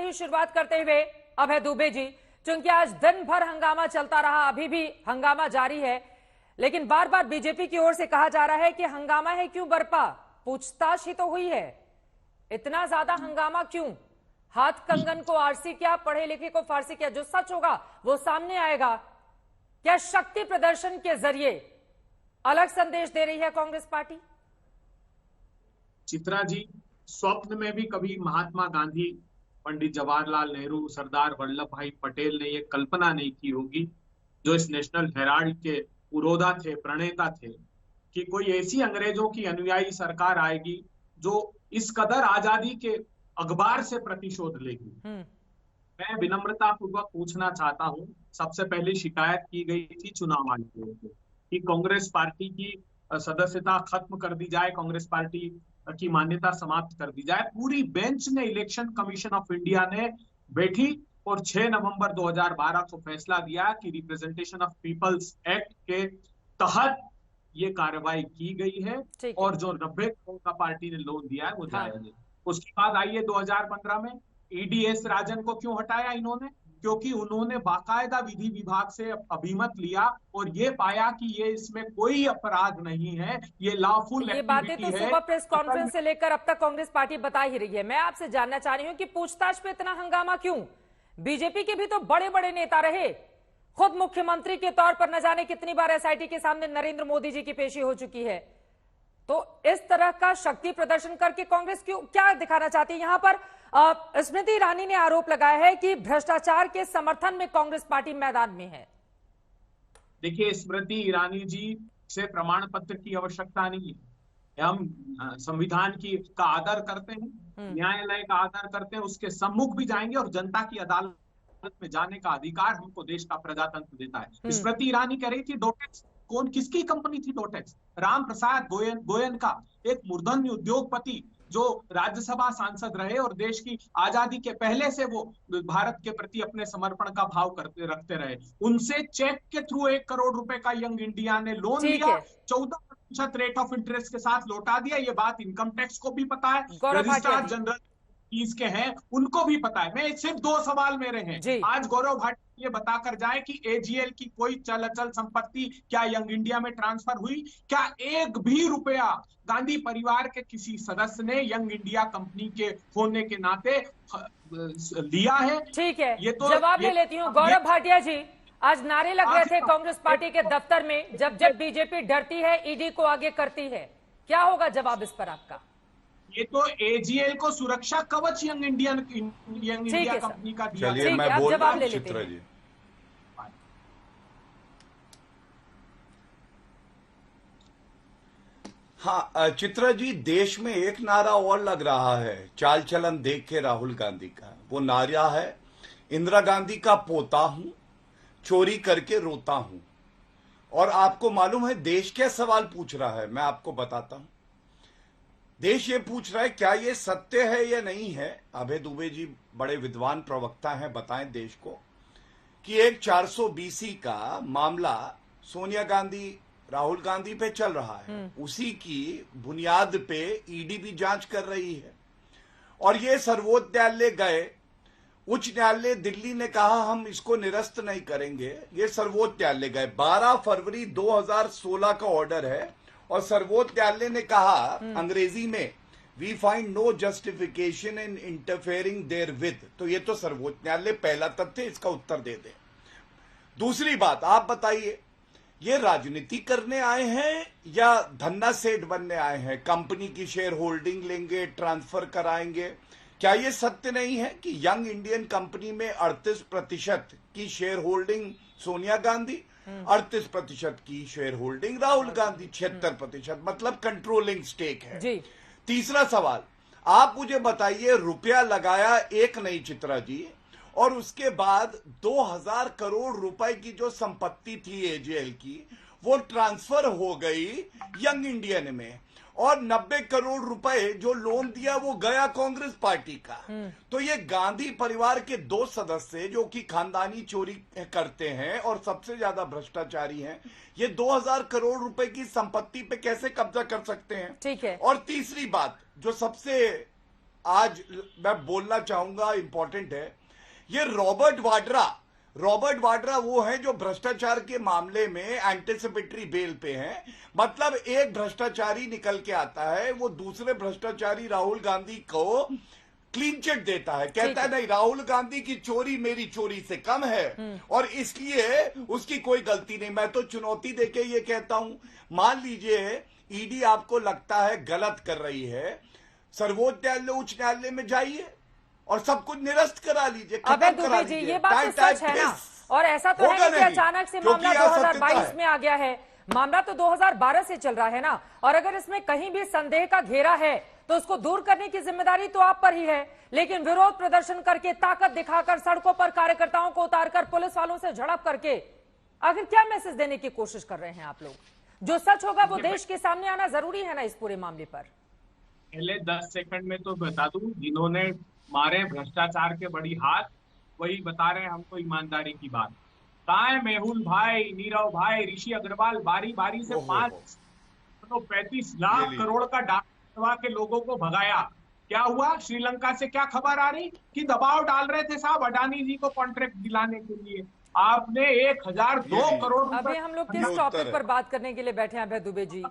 ही शुरुआत करते हुए अभय दुबे जी, क्योंकि आज दिन भर हंगामा चलता रहा, अभी भी हंगामा जारी है, लेकिन बार बार बीजेपी की ओर से कहा जा रहा है कि हंगामा है क्यों बरपा, पूछताछ ही तो हुई है, इतना ज्यादा हंगामा क्यों? हाथ कंगन को आरसी क्या, पढ़े लिखे को फारसी क्या? जो सच होगा वो सामने आएगा। क्या शक्ति प्रदर्शन के जरिए अलग संदेश दे रही है कांग्रेस पार्टी? चित्रा जी, स्वप्न में भी कभी महात्मा गांधी, पंडित जवाहरलाल नेहरू, सरदार वल्लभ भाई पटेल ने ये कल्पना नहीं की होगी, जो इस नेशनल हेराल्ड के पुरोधा थे, प्रणेता थे, कि कोई ऐसी अंग्रेजों की अनुयायी सरकार आएगी जो इस कदर आजादी के अखबार से प्रतिशोध लेगी। मैं विनम्रता पूर्वक पूछना चाहता हूं, सबसे पहले शिकायत की गई थी चुनाव आयोग को कि कांग्रेस पार्टी की सदस्यता खत्म कर दी जाए, कांग्रेस पार्टी की मान्यता समाप्त कर दी जाए। पूरी बेंच ने, इलेक्शन कमीशन ऑफ इंडिया ने बैठी और 6 नवंबर 2012 को फैसला दिया कि रिप्रेजेंटेशन ऑफ पीपल्स एक्ट के तहत ये कार्रवाई की गई है और जो 90 करोड़ का पार्टी ने लोन दिया है वो जायज है। उसके बाद आइए 2015 में ईडीएस राजन को क्यों हटाया इन्होंने? क्योंकि उन्होंने बाकायदा विधि विभाग से अभिमत लिया और ये पाया कि ये इसमें कोई अपराध नहीं है, ये लॉफुल ये बातें तो सुबह प्रेस कॉन्फ्रेंस से लेकर अब तक कांग्रेस पार्टी बता ही रही है। मैं आपसे जानना चाह रही हूं कि पूछताछ पे इतना हंगामा क्यों? बीजेपी के भी तो बड़े बड़े नेता रहे, खुद मुख्यमंत्री के तौर पर न जाने कितनी बार एसआईटी के सामने नरेंद्र मोदी जी की पेशी हो चुकी है। तो इस तरह का शक्ति प्रदर्शन करके कांग्रेस क्यों, क्या दिखाना चाहती है? यहां पर स्मृति ईरानी ने आरोप लगाया है कि भ्रष्टाचार के समर्थन में कांग्रेस पार्टी मैदान में है। देखिए, स्मृति ईरानी जी से प्रमाण पत्र की आवश्यकता नहीं है। हम संविधान की का आदर करते हैं, न्यायालय का आदर करते हैं, उसके सम्मुख भी जाएंगे और जनता की अदालत में जाने का अधिकार हमको देश का प्रजातंत्र देता है। स्मृति ईरानी कह रही थी डोटेक्स कौन, किसकी कंपनी थी डोटेक्स? राम प्रसाद गोयन का, एक मूर्धन्य उद्योगपति जो राज्यसभा सांसद रहे और देश की आजादी के पहले से वो भारत के प्रति अपने समर्पण का भाव रखते रहे। उनसे चेक के थ्रू 1 करोड़ रुपए का यंग इंडिया ने लोन लिया, 14% रेट ऑफ इंटरेस्ट के साथ लौटा दिया। ये बात इनकम टैक्स को भी पता है, रजिस्ट्रार जनरल फीस के हैं उनको भी पता है। मैं सिर्फ 2 सवाल मेरे हैं। आज गौरव भाटी ये बताकर जाए कि एजीएल की कोई चल अचल संपत्ति क्या यंग इंडिया में ट्रांसफर हुई? क्या एक भी रुपया गांधी परिवार के किसी सदस्य ने यंग इंडिया कंपनी के होने के नाते लिया है? ठीक है, ये तो जवाब ले लेती हूँ। गौरव भाटिया जी, आज नारे लग रहे थे कांग्रेस पार्टी के दफ्तर में, जब जब बीजेपी डरती है ईडी को आगे करती है, क्या होगा जवाब इस पर आपका? ये तो एजीएल को सुरक्षा कवच यंग इंडिया कंपनी का दिया। चलिए मैं बोल रहा हूं चित्रा जी। हाँ चित्रा जी, देश में एक नारा और लग रहा है चाल चलन देख के राहुल गांधी का। वो नारा है, इंदिरा गांधी का पोता हूं, चोरी करके रोता हूं। और आपको मालूम है देश क्या सवाल पूछ रहा है? मैं आपको बताता हूं। देश ये पूछ रहा है क्या ये सत्य है या नहीं है। अभय दुबे जी बड़े विद्वान प्रवक्ता हैं, बताएं देश को कि एक 420 का मामला सोनिया गांधी राहुल गांधी पे चल रहा है, उसी की बुनियाद पे ईडी भी जांच कर रही है। और ये सर्वोच्च न्यायालय गए, उच्च न्यायालय दिल्ली ने कहा हम इसको निरस्त नहीं करेंगे, ये सर्वोच्च न्यायालय गए। 12 फरवरी 2016 का ऑर्डर है और सर्वोच्च न्यायालय ने कहा अंग्रेजी में, we find no justification in interfering therewith. तो ये तो सर्वोच्च न्यायालय पहला तथ्य, इसका उत्तर दे दे। दूसरी बात, आप बताइए ये राजनीति करने आए हैं या धन्ना सेठ बनने आए हैं? कंपनी की शेयर होल्डिंग लेंगे, ट्रांसफर कराएंगे। क्या ये सत्य नहीं है कि यंग इंडियन कंपनी में 38% की शेयर होल्डिंग सोनिया गांधी, 38% की शेयर होल्डिंग राहुल गांधी, 76%, मतलब कंट्रोलिंग स्टेक है जी। तीसरा सवाल, आप मुझे बताइए, रुपया लगाया एक नहीं चित्रा जी, और उसके बाद 2000 करोड़ रुपए की जो संपत्ति थी एजीएल की, वो ट्रांसफर हो गई यंग इंडियन में, और 90 करोड़ रुपए जो लोन दिया वो गया कांग्रेस पार्टी का। तो ये गांधी परिवार के 2 सदस्य जो कि खानदानी चोरी करते हैं और सबसे ज्यादा भ्रष्टाचारी हैं, ये 2000 करोड़ रुपए की संपत्ति पे कैसे कब्जा कर सकते हैं? ठीक है। और तीसरी बात जो सबसे आज मैं बोलना चाहूंगा, इंपॉर्टेंट है। ये रॉबर्ट वाड्रा वो है जो भ्रष्टाचार के मामले में एंटिसिपेटरी बेल पे हैं। मतलब एक भ्रष्टाचारी निकल के आता है, वो दूसरे भ्रष्टाचारी राहुल गांधी को क्लीन चिट देता है, कहता है नहीं, राहुल गांधी की चोरी मेरी चोरी से कम है और इसलिए उसकी कोई गलती नहीं। मैं तो चुनौती देके ये कहता हूं, मान लीजिए ईडी आपको लगता है गलत कर रही है, सर्वोच्च न्यायालय, उच्च न्यायालय में जाइए और सब कुछ निरस्त करा लीजिए, अबे दुबे जी, ये बात तो सच है ना। और ऐसा तो है कि अचानक से मामला 2022 में आ गया है, मामला तो 2012 से चल रहा है ना। और अगर इसमें कहीं भी संदेह का घेरा है तो उसको दूर करने की जिम्मेदारी तो आप पर ही है। लेकिन विरोध प्रदर्शन करके, ताकत दिखाकर, सड़कों पर कार्यकर्ताओं को उतारकर, पुलिस वालों से झड़प करके आखिर क्या मैसेज देने की कोशिश कर रहे हैं आप लोग? जो सच होगा वो देश के सामने आना जरूरी है ना इस पूरे मामले पर। पहले 10 सेकंड में तो बता दूं, जिन्होंने मारे भ्रष्टाचार के बड़ी हाथ, वही बता रहे हैं हमको ईमानदारी की बात। कहाँ है मेहुल भाई, नीरव भाई, ऋषि अग्रवाल बारी बारी से 35 लाख करोड़ का डाका करवा के लोगों को भगाया। क्या हुआ? श्रीलंका से क्या खबर आ रही कि दबाव डाल रहे थे साहब अडानी जी को कॉन्ट्रैक्ट दिलाने के लिए। आपने 1002 करोड़। अभी हम लोग किस टॉपिक पर बात करने के लिए बैठे हैं अभय दुबे जी?